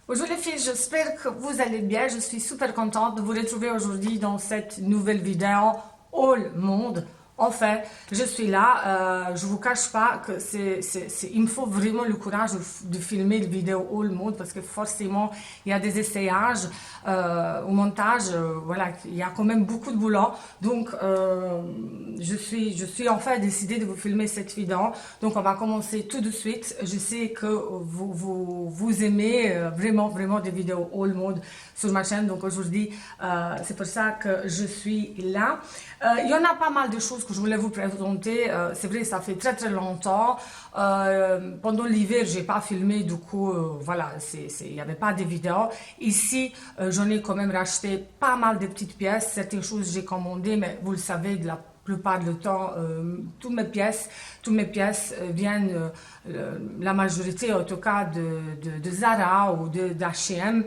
Bonjour les filles, j'espère que vous allez bien. Je suis super contente de vous retrouver aujourd'hui dans cette nouvelle vidéo All Monde. Enfin, je suis là. Je vous cache pas que il me faut vraiment le courage de filmer une vidéo All Monde parce que forcément il y a des essayages au montage. Voilà, il y a quand même beaucoup de boulot. Donc, je suis enfin décidée de vous filmer cette vidéo. Donc, on va commencer tout de suite. Je sais que vous aimez vraiment des vidéos All Mode sur ma chaîne. Donc, aujourd'hui, c'est pour ça que je suis là. Il y en a pas mal de choses que je voulais vous présenter. C'est vrai, ça fait très longtemps. Pendant l'hiver, j'ai pas filmé, du coup, voilà, il n'y avait pas de vidéos. Ici, j'en ai quand même racheté pas mal de petites pièces. Certaines choses j'ai commandées, mais vous le savez, de la plupart du temps, toutes mes pièces viennent, la majorité en tout cas, de Zara ou d'H&M.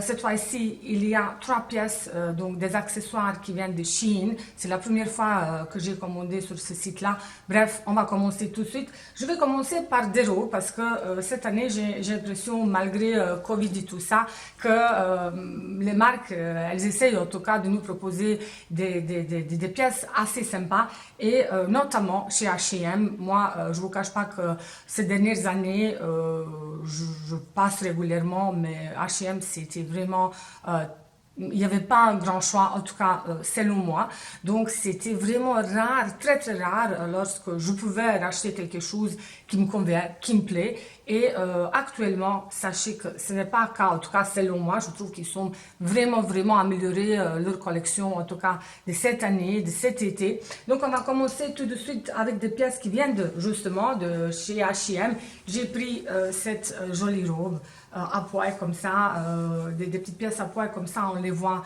Cette fois-ci, il y a 3 pièces, donc des accessoires qui viennent de Shein. C'est la première fois que j'ai commandé sur ce site-là. Bref, on va commencer tout de suite. Je vais commencer par des robes parce que cette année, j'ai l'impression, malgré Covid et tout ça, que les marques, elles essayent en tout cas de nous proposer des pièces assez sympas. Et notamment chez H&M, moi, je vous cache pas que ces dernières années, je passe régulièrement, mais H&M, c'était vraiment il n'y avait pas un grand choix, en tout cas selon moi. Donc c'était vraiment rare, très rare, lorsque je pouvais racheter quelque chose qui me convient, qui me plaît. Et actuellement, sachez que ce n'est pas le cas, en tout cas selon moi. Je trouve qu'ils sont vraiment améliorés leur collection, en tout cas de cette année, de cet été. Donc on va commencer tout de suite avec des pièces qui viennent justement de chez H&M. J'ai pris cette jolie robe à poil comme ça, des petites pièces à poil comme ça, on les voit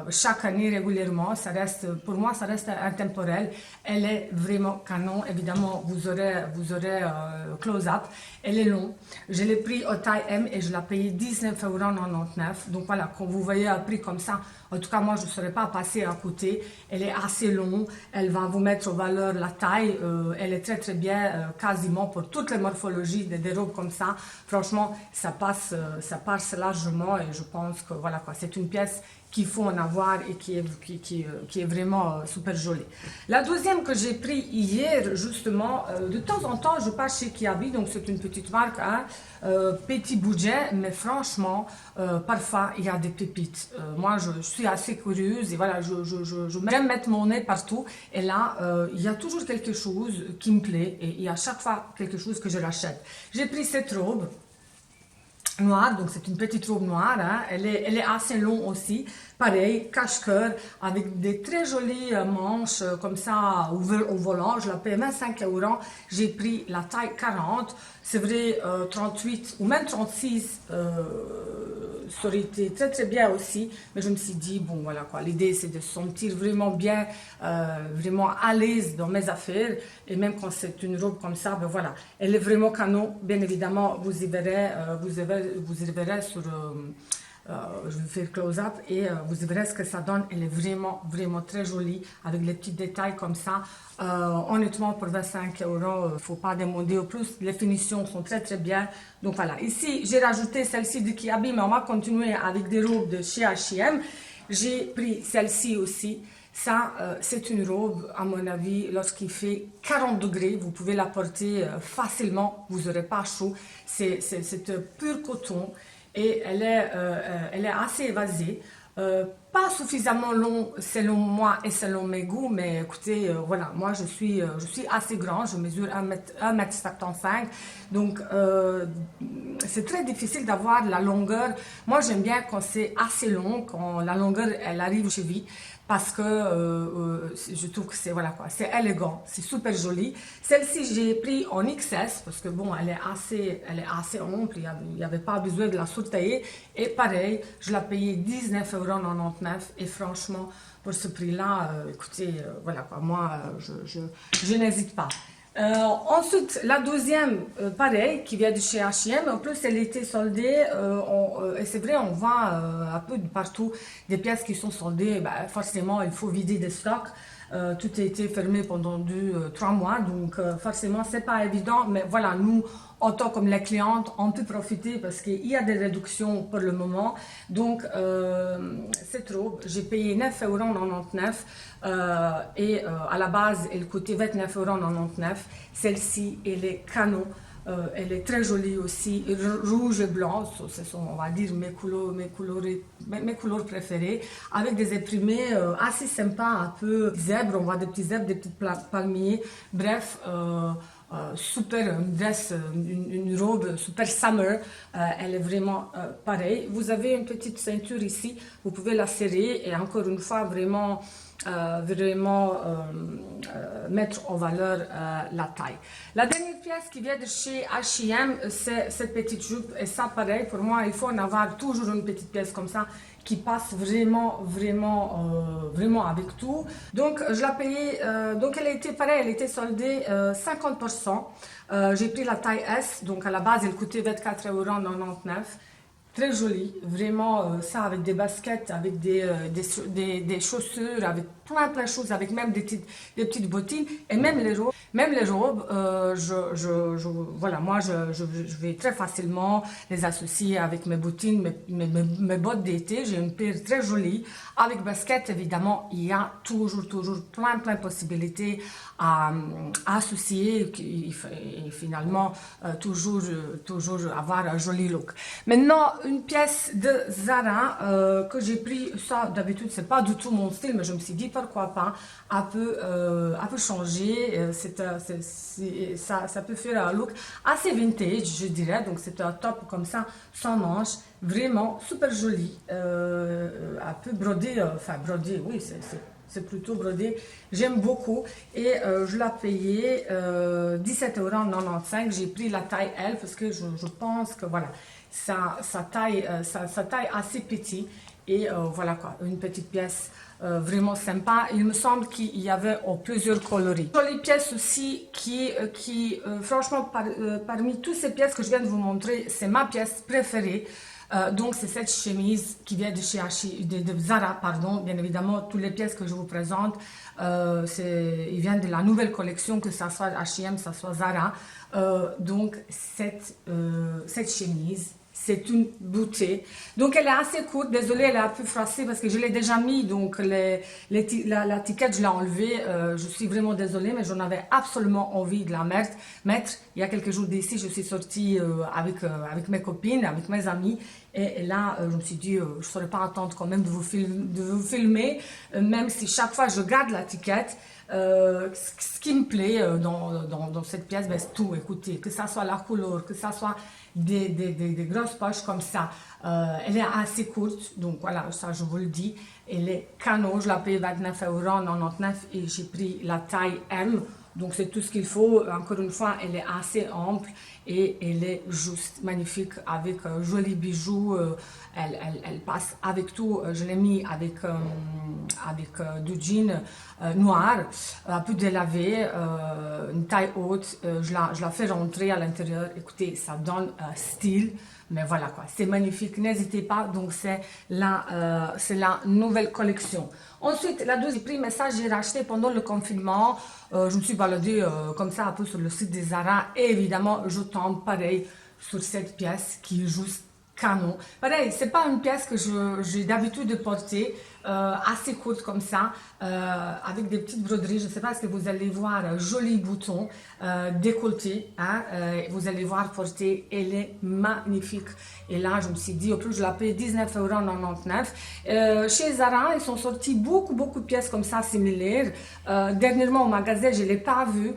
chaque année régulièrement. Ça reste, pour moi, ça reste intemporel. Elle est vraiment canon. Évidemment, vous aurez close-up. Elle est longue. Je l'ai pris au taille M et je l'ai payé 19,99 €. Donc voilà, quand vous voyez un prix comme ça, en tout cas, moi, je ne serais pas passée à côté. Elle est assez longue. Elle va vous mettre en valeur la taille. Elle est très bien, quasiment pour toutes les morphologies des robes comme ça. Franchement, ça passe largement et je pense que voilà quoi, c'est une pièce qu'il faut en avoir et qui est vraiment super jolie. La deuxième que j'ai pris hier, justement, de temps en temps, je passe chez Kiabi, donc c'est une petite marque, hein, petit budget, mais franchement, parfois, il y a des pépites. Moi, je suis assez curieuse et voilà, j'aime mettre mon nez partout. Et là, il y a toujours quelque chose qui me plaît et il y a chaque fois quelque chose que je rachète. J'ai pris cette robe noire, donc c'est une petette robe noire, hein. Elle est assez longue aussi, pareil, cache-cœur, avec des très jolies manches comme ça au volant. Je la paye 25 €, j'ai pris la taille 40, c'est vrai, 38 ou même 36, ça aurait été très bien aussi, mais je me suis dit, bon voilà quoi, l'idée c'est de se sentir vraiment bien, vraiment à l'aise dans mes affaires, et même quand c'est une robe comme ça, ben voilà, elle est vraiment canon. Bien évidemment, vous y verrez sur, je vais faire close-up et vous y verrez ce que ça donne. Elle est vraiment très jolie avec les petits détails comme ça. Honnêtement, pour 25 €, il ne faut pas demander au plus. Les finitions sont très bien. Donc voilà, ici j'ai rajouté celle-ci de Kiabi, mais on va continuer avec des robes de chez H&M. J'ai pris celle-ci aussi. Ça, c'est une robe, à mon avis, lorsqu'il fait 40 degrés, vous pouvez la porter facilement, vous n'aurez pas chaud. C'est pur coton et elle est assez évasée. Pas suffisamment long selon moi et selon mes goûts, mais écoutez, voilà, moi je suis assez grand, je mesure 1,75 m, donc c'est très difficile d'avoir la longueur. Moi j'aime bien quand c'est assez long, quand la longueur elle arrive aux chevilles, parce que je trouve que c'est voilà quoi, c'est élégant, c'est super joli. Celle-ci j'ai pris en XS parce que bon, elle est assez ample, il n'y avait pas besoin de la surtailler. Et pareil, je l'ai payé 19,99 € et franchement pour ce prix-là, écoutez, voilà quoi, moi je n'hésite pas. Ensuite, la deuxième, pareil, qui vient de chez H&M. En plus, elle était soldée. Et c'est vrai, on voit un peu de partout des pièces qui sont soldées. Ben, forcément, il faut vider des stocks. Tout a été fermé pendant 3 mois, donc forcément c'est pas évident, mais voilà, nous en tant que les clientes, on peut profiter parce qu'il y a des réductions pour le moment. Donc cette robe, j'ai payé 9,99 € et à la base elle coûtait 29,99 €. Celle-ci, elle est canon. Elle est très jolie aussi, rouge et blanc, ce sont, on va dire, mes couleurs préférées, avec des imprimés assez sympas, un peu zèbres, on voit des petits zèbres, des petits palmiers, bref, super, une dress, une robe super summer, elle est vraiment pareille. Vous avez une petite ceinture ici, vous pouvez la serrer et encore une fois, vraiment mettre en valeur la taille. La dernière pièce qui vient de chez H&M, c'est cette petite jupe, et ça pareil, pour moi il faut en avoir toujours une petite pièce comme ça qui passe vraiment avec tout. Donc je l'ai payée, donc elle était pareil, elle était soldée 50%. J'ai pris la taille S, donc à la base elle coûtait 24,99 €. Très joli, vraiment ça avec des baskets, avec des chaussures, avec plein de choses, avec même des petites bottines et même les robes. Voilà, moi je vais très facilement les associer avec mes bottines, mes bottes d'été. J'ai une paire très jolie avec basket. Évidemment, il y a toujours plein de possibilités à associer et finalement toujours avoir un joli look. Maintenant, une pièce de Zara que j'ai pris, ça d'habitude c'est pas du tout mon style, mais je me suis dit pourquoi pas, un peu changer, ça peut faire un look assez vintage, je dirais. Donc c'est un top comme ça, sans manches, vraiment super joli, un peu brodé, enfin brodé, oui c'est plutôt brodé, j'aime beaucoup et je l'ai payé 17,95 €. J'ai pris la taille L parce que je pense que voilà, sa taille assez petite et voilà quoi, une petite pièce vraiment sympa. Il me semble qu'il y avait plusieurs coloris. Jolie pièce aussi qui franchement parmi toutes ces pièces que je viens de vous montrer, c'est ma pièce préférée. Donc c'est cette chemise qui vient de chez de Zara, pardon. Bien évidemment, toutes les pièces que je vous présente, ils viennent de la nouvelle collection, que ça soit H&M, que ça soit Zara. Donc cette chemise, c'est une beauté. Donc elle est assez courte, désolée, elle est un peu froissée parce que je l'ai déjà mis, donc l'étiquette je l'ai enlevée. Je suis vraiment désolée, mais j'en avais absolument envie de la mettre. Il y a quelques jours d'ici, je suis sortie avec mes copines, avec mes amis, et là je me suis dit, je ne saurais pas attendre quand même de vous filmer, même si chaque fois je garde l'étiquette. Ce qui me plaît dans cette pièce, ben, c'est tout. Écoutez, que ça soit la couleur, que ça soit des grosses poches comme ça. Elle est assez courte, donc voilà, ça je vous le dis. Elle est canon, je l'ai payé 29,99 € et j'ai pris la taille M. Donc c'est tout ce qu'il faut. Encore une fois, elle est assez ample et elle est juste magnifique avec jolis bijoux. Elle passe avec tout. Je l'ai mis avec du jean noir, un peu délavé, une taille haute. Je la fais rentrer à l'intérieur. Écoutez, ça donne style. Mais voilà quoi, c'est magnifique, n'hésitez pas. Donc c'est la nouvelle collection. Ensuite, la deuxième prix, mais ça j'ai racheté pendant le confinement. Je me suis baladée comme ça un peu sur le site des Zara et évidemment je tombe pareil sur cette pièce qui est juste canon. Pareil, c'est pas une pièce que j'ai d'habitude de porter, assez courte comme ça, avec des petites broderies. Je ne sais pas ce que vous allez voir, joli bouton décolleté, hein, vous allez voir porter, elle est magnifique. Et là, je me suis dit, au plus je la paye 19,99 €. Chez Zara, ils sont sortis beaucoup de pièces comme ça similaires. Dernièrement au magasin, je ne l'ai pas vu.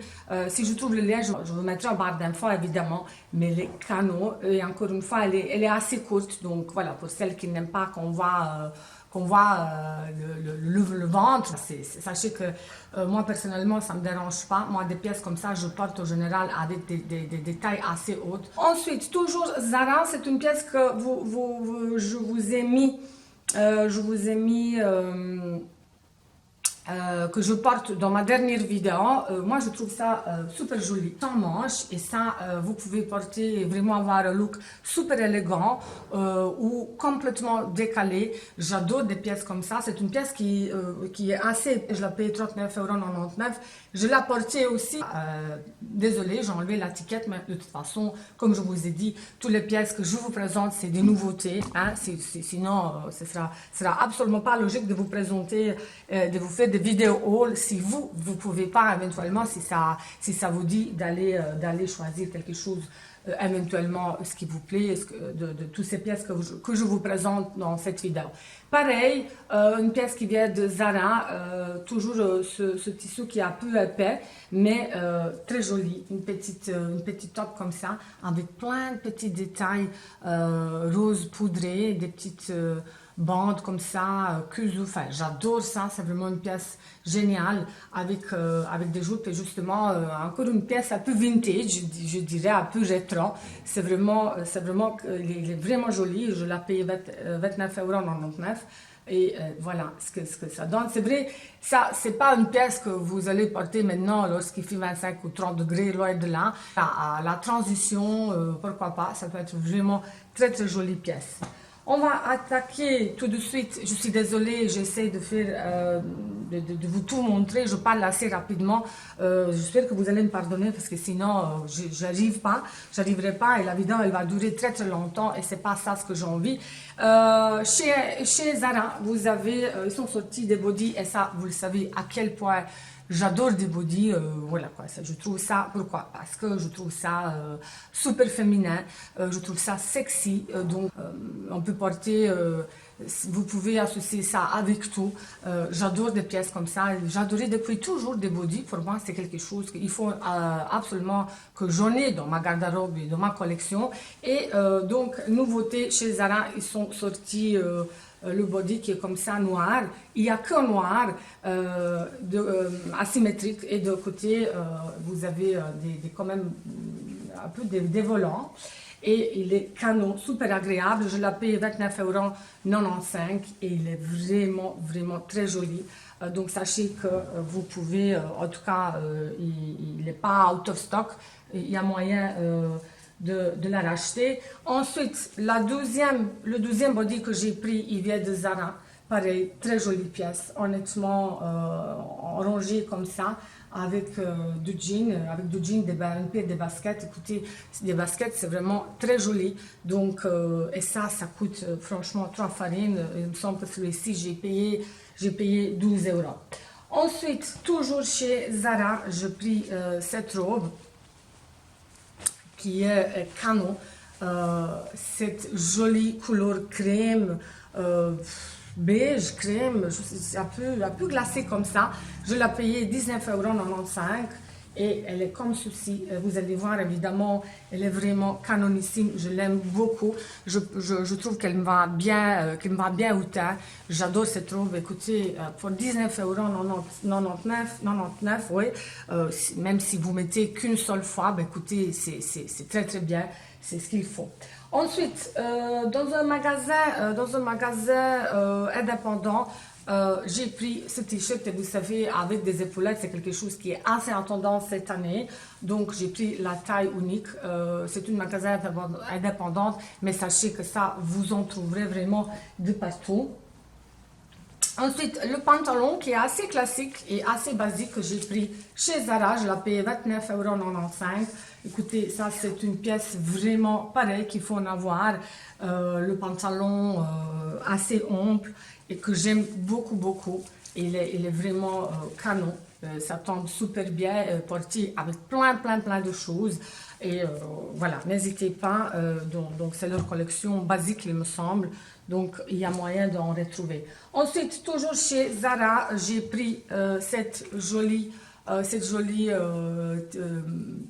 Si je trouve le lien, je vous mettrai en barre d'infos évidemment, mais les canaux, et encore une fois, elle est assez courte. Donc voilà, pour celles qui n'aiment pas qu'on voit le ventre, sachez que moi personnellement ça me dérange pas. Moi des pièces comme ça je porte en général avec des tailles assez hautes. Ensuite toujours Zara, c'est une pièce que je vous ai mis que je porte dans ma dernière vidéo. Moi, je trouve ça super joli, sans manche, et ça, vous pouvez porter et vraiment avoir un look super élégant ou complètement décalé. J'adore des pièces comme ça. C'est une pièce qui est assez, je la paye 39,99 €. Je l'ai portée aussi. Désolée, j'ai enlevé l'étiquette, mais de toute façon, comme je vous ai dit, toutes les pièces que je vous présente, c'est des nouveautés. Hein, sinon, ce sera absolument pas logique de vous présenter, de vous faire des vidéos haul si vous pouvez pas éventuellement, si ça vous dit d'aller choisir quelque chose éventuellement ce qui vous plaît de toutes ces pièces que je vous présente dans cette vidéo. Pareil, une pièce qui vient de Zara, toujours ce tissu qui est un peu épais, mais très joli, une petite top comme ça, avec plein de petits détails rose poudré, des petites bandes comme ça, enfin, j'adore ça, c'est vraiment une pièce géniale avec des joutes et justement encore une pièce un peu vintage, je dirais un peu rétro. Il est vraiment joli, je l'ai payé 29,99 €. Et voilà ce que ça donne. C'est vrai, ça, c'est pas une pièce que vous allez porter maintenant lorsqu'il fait 25 ou 30 degrés, loin de là. À la transition, pourquoi pas, ça peut être vraiment très très jolie pièce. On va attaquer tout de suite. Je suis désolée, j'essaie de faire, de vous tout montrer. Je parle assez rapidement. J'espère que vous allez me pardonner parce que sinon, j'arriverai pas et la vidéo elle va durer très très longtemps et c'est pas ça ce que j'ai envie. Chez Zara, vous avez, ils sont sortis des bodys et ça, vous le savez à quel point. J'adore des bodys, voilà quoi, je trouve ça, pourquoi? Parce que je trouve ça super féminin, je trouve ça sexy, donc on peut porter, vous pouvez associer ça avec tout. J'adore des pièces comme ça, j'adorais depuis toujours des bodys, pour moi c'est quelque chose qu'il faut absolument que j'en ai dans ma garde-robe et dans ma collection. Et donc, nouveauté chez Zara, ils sont sortis le body qui est comme ça noir, il n'y a qu'un noir asymétrique et de côté vous avez quand même un peu des volants et il est canon, super agréable, je l'ai payé 29,95 € et il est vraiment vraiment très joli. Donc sachez que vous pouvez, en tout cas il n'est pas out of stock, il y a moyen de la racheter. Ensuite, le deuxième body que j'ai pris, il vient de Zara. Pareil, très jolie pièce, honnêtement, rangé comme ça, avec du jean, une paire de baskets. Écoutez, des baskets, c'est vraiment très joli. Donc, et ça coûte franchement 3 farines. Il me semble que celui-ci, j'ai payé 12 €. Ensuite, toujours chez Zara, j'ai pris cette robe qui est canon, cette jolie couleur crème, beige, crème, un peu glacée comme ça. Je l'ai payée 19,95 € et elle est comme ceci. Vous allez voir évidemment, elle est vraiment canonissime, je l'aime beaucoup. Je trouve qu'elle me va bien, au teint. J'adore cette robe, écoutez, pour 19,99 €, oui, même si vous mettez qu'une seule fois, ben, écoutez, c'est très très bien, c'est ce qu'il faut. Ensuite, dans un magasin indépendant, j'ai pris ce t-shirt et vous savez, avec des épaulettes, c'est quelque chose qui est assez en tendance cette année. Donc, j'ai pris la taille unique. C'est une magasin indépendante, mais sachez que ça, vous en trouverez vraiment de partout. Ensuite, le pantalon qui est assez classique et assez basique que j'ai pris chez Zara, je l'ai payé 29,95 €. Écoutez, ça c'est une pièce vraiment pareille qu'il faut en avoir. Le pantalon assez ample et que j'aime beaucoup beaucoup. Il est vraiment canon. Ça tombe super bien, porté avec plein de choses. Et voilà, n'hésitez pas. Donc c'est leur collection basique, il me semble. Donc il y a moyen d'en retrouver. Ensuite, toujours chez Zara, j'ai pris cette jolie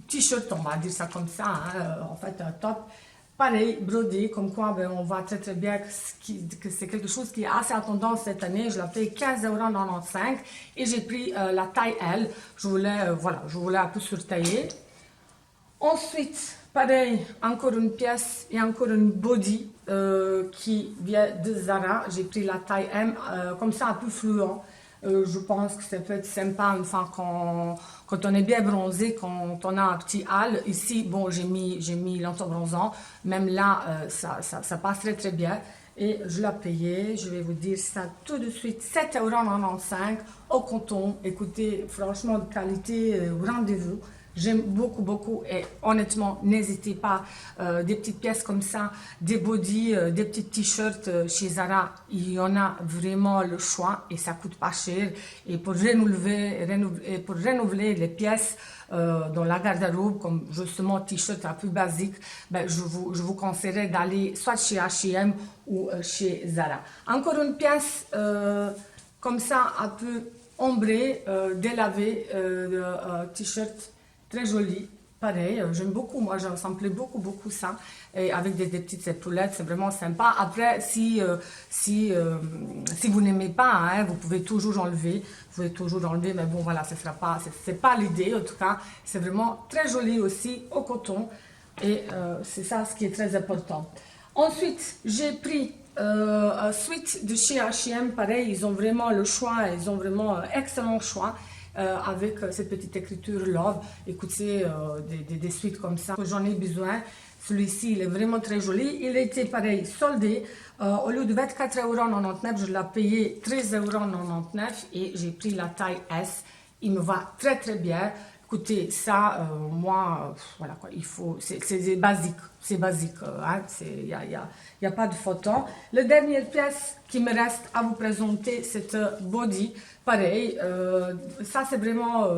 t-shirt, on va dire ça comme ça, hein, en fait un top. Pareil, brodé, comme quoi ben, on voit très très bien que c'est quelque chose qui est assez en tendance cette année. Je l'ai payé 15,95 € et j'ai pris la taille L. Je voulais un peu surtailler. Ensuite, pareil, encore une pièce et encore une body qui vient de Zara. J'ai pris la taille M, comme ça un peu fluent. Je pense que ça peut être sympa une fois quand on est bien bronzé, quand on a un petit hâle. Ici, bon, j'ai mis l'antibronzant. Même là, ça passe très très bien. Et je l'ai payé, je vais vous dire ça tout de suite, 7,95 € au coton. Écoutez, franchement, de qualité, rendez-vous. J'aime beaucoup, beaucoup et honnêtement, n'hésitez pas, des petites pièces comme ça, des bodys, des petits t-shirts chez Zara, il y en a vraiment le choix et ça coûte pas cher. Et pour renouveler les pièces dans la garde-robe, comme justement t-shirt un peu basique, ben, je vous conseillerais d'aller soit chez H&M ou chez Zara. Encore une pièce comme ça, un peu ombrée, délavée, t-shirt. Très joli, pareil, j'aime beaucoup, moi ça me plaît beaucoup, beaucoup ça, et avec des petites épaulettes, c'est vraiment sympa. Après, si vous n'aimez pas, hein, vous pouvez toujours enlever, mais bon voilà, ce sera pas, c'est pas l'idée en tout cas, c'est vraiment très joli aussi au coton, et c'est ça ce qui est très important. Ensuite, j'ai pris un sweat de chez H&M, pareil, ils ont vraiment le choix, ils ont vraiment excellent choix. Avec cette petite écriture Love. Écoutez, des suites comme ça, j'en ai besoin. Celui-ci, il est vraiment très joli. Il était pareil, soldé. Au lieu de 24,99 €, je l'ai payé 13,99 € et j'ai pris la taille S. Il me va très très bien. Écoutez, ça, moi, voilà quoi, il faut, c'est basique, hein, y a pas de photo. La dernière pièce qui me reste à vous présenter, c'est un body, pareil, ça c'est vraiment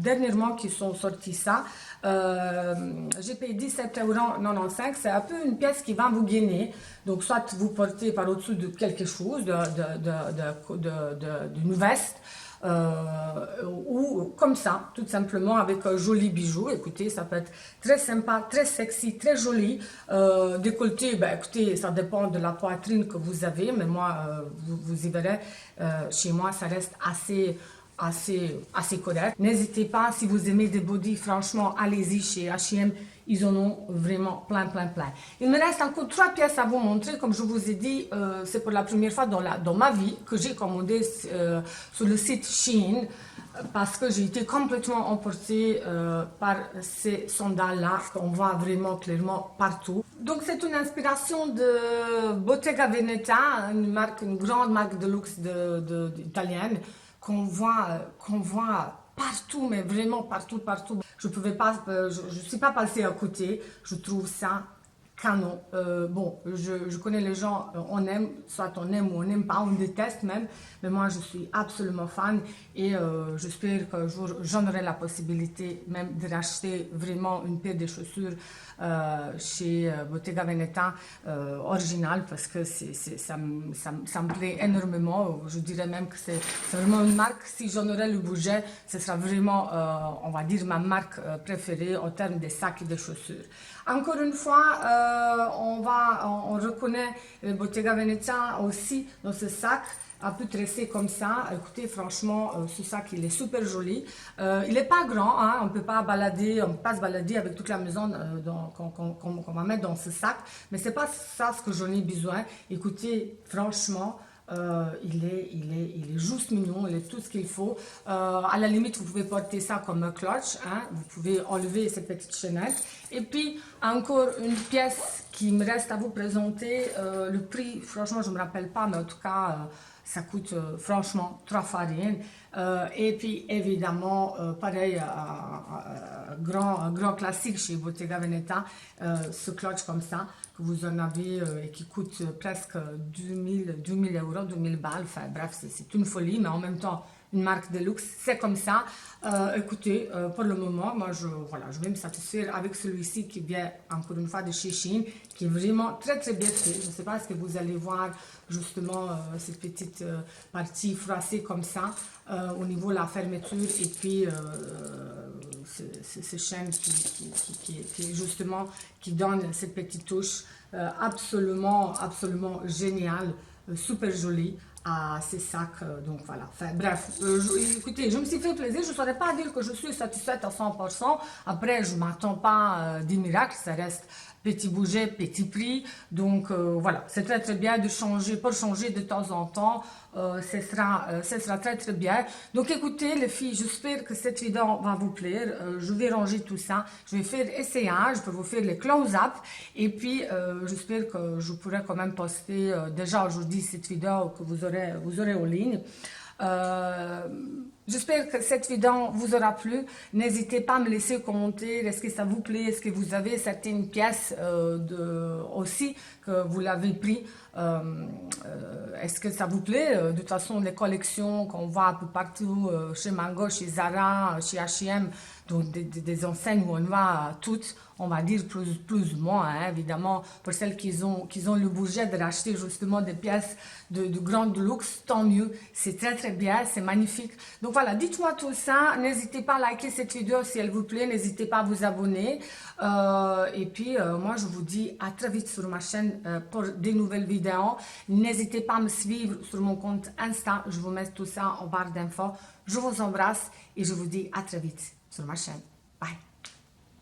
dernièrement qu'ils sont sortis ça. J'ai payé 17,95 €, c'est un peu une pièce qui va vous gainer, donc soit vous portez par au-dessus de quelque chose, d'une veste, ou comme ça, tout simplement avec un joli bijou. Écoutez, ça peut être très sympa, très sexy, très joli. Décolleté, ben, écoutez, ça dépend de la poitrine que vous avez, mais moi, vous y verrez, chez moi, ça reste assez correct. N'hésitez pas, si vous aimez des bodys, franchement, allez-y chez H&M. Ils en ont vraiment plein. Il me reste encore 3 pièces à vous montrer. Comme je vous ai dit, c'est pour la première fois dans ma vie que j'ai commandé sur le site Shein, parce que j'ai été complètement emportée par ces sandales-là qu'on voit vraiment clairement partout. Donc c'est une inspiration de Bottega Veneta, une grande marque de luxe italienne, qu'on voit partout, mais vraiment partout. Je suis pas passée à côté. Je trouve ça canon. Bon, je connais les gens, on aime, soit on aime ou on n'aime pas, on déteste même, mais moi je suis absolument fan et j'espère qu'un jour j'en aurai la possibilité même de racheter vraiment une paire de chaussures chez Bottega Veneta original, parce que ça me plaît énormément. Je dirais même que c'est vraiment une marque, si j'en aurais le budget, ce sera vraiment, on va dire, ma marque préférée en termes de sacs et de chaussures. Encore une fois, on reconnaît Bottega Veneta aussi dans ce sac, un peu tressé comme ça. Écoutez, franchement, ce sac, il est super joli. Il n'est pas grand, hein, on ne peut pas se balader avec toute la maison qu'on va mettre dans ce sac, mais c'est pas ça ce que j'en ai besoin. Écoutez, franchement, il est juste mignon, il est tout ce qu'il faut. À la limite, vous pouvez porter ça comme un clutch, hein, vous pouvez enlever cette petite chaînette. Et puis, encore une pièce qui me reste à vous présenter. Le prix, franchement, je ne me rappelle pas, mais en tout cas, ça coûte franchement 3 fois rien. Et puis, évidemment, pareil, un grand classique chez Bottega Veneta, ce clutch comme ça, que vous en avez et qui coûte presque 2000 €, 2000 balles. Enfin, bref, c'est une folie, mais en même temps, une marque de luxe, c'est comme ça. Écoutez, pour le moment, moi, je vais me satisfaire avec celui-ci qui vient, encore une fois, de chez Shein, qui est vraiment très bien fait. Je ne sais pas ce que vous allez voir, justement, cette petite partie froissée comme ça, au niveau de la fermeture, et puis ces chaînes qui justement, qui donne cette petite touche absolument géniale. Super joli, à ces sacs. Donc voilà. Enfin, bref, écoutez, je me suis fait plaisir. Je ne saurais pas dire que je suis satisfaite à 100%. Après, je ne m'attends pas des miracles. Ça reste petit budget, petit prix. Donc voilà, c'est très très bien de changer, pour changer de temps en temps. Ce sera très très bien. Donc écoutez les filles, j'espère que cette vidéo va vous plaire. Je vais ranger tout ça. Je vais faire essayage pour vous faire les close-up. Et puis j'espère que je pourrai quand même poster déjà aujourd'hui cette vidéo que vous aurez en ligne. Euh, J'espère que cette vidéo vous aura plu. N'hésitez pas à me laisser un commentaire. Est-ce que ça vous plaît? Est-ce que vous avez certaines pièces aussi que vous l'avez pris? Est-ce que ça vous plaît? De toute façon, les collections qu'on voit un peu partout, chez Mango, chez Zara, chez H&M, donc des enseignes où on va toutes, on va dire plus ou moins, hein, évidemment, pour celles qui ont le budget de racheter justement des pièces de grande luxe, tant mieux, c'est très très bien, c'est magnifique. Donc voilà, dites-moi tout ça, n'hésitez pas à liker cette vidéo si elle vous plaît, n'hésitez pas à vous abonner, et puis moi je vous dis à très vite sur ma chaîne pour des nouvelles vidéos. N'hésitez pas à me suivre sur mon compte Insta, je vous mets tout ça en barre d'infos. Je vous embrasse et je vous dis à très vite sur ma chaîne. Bye.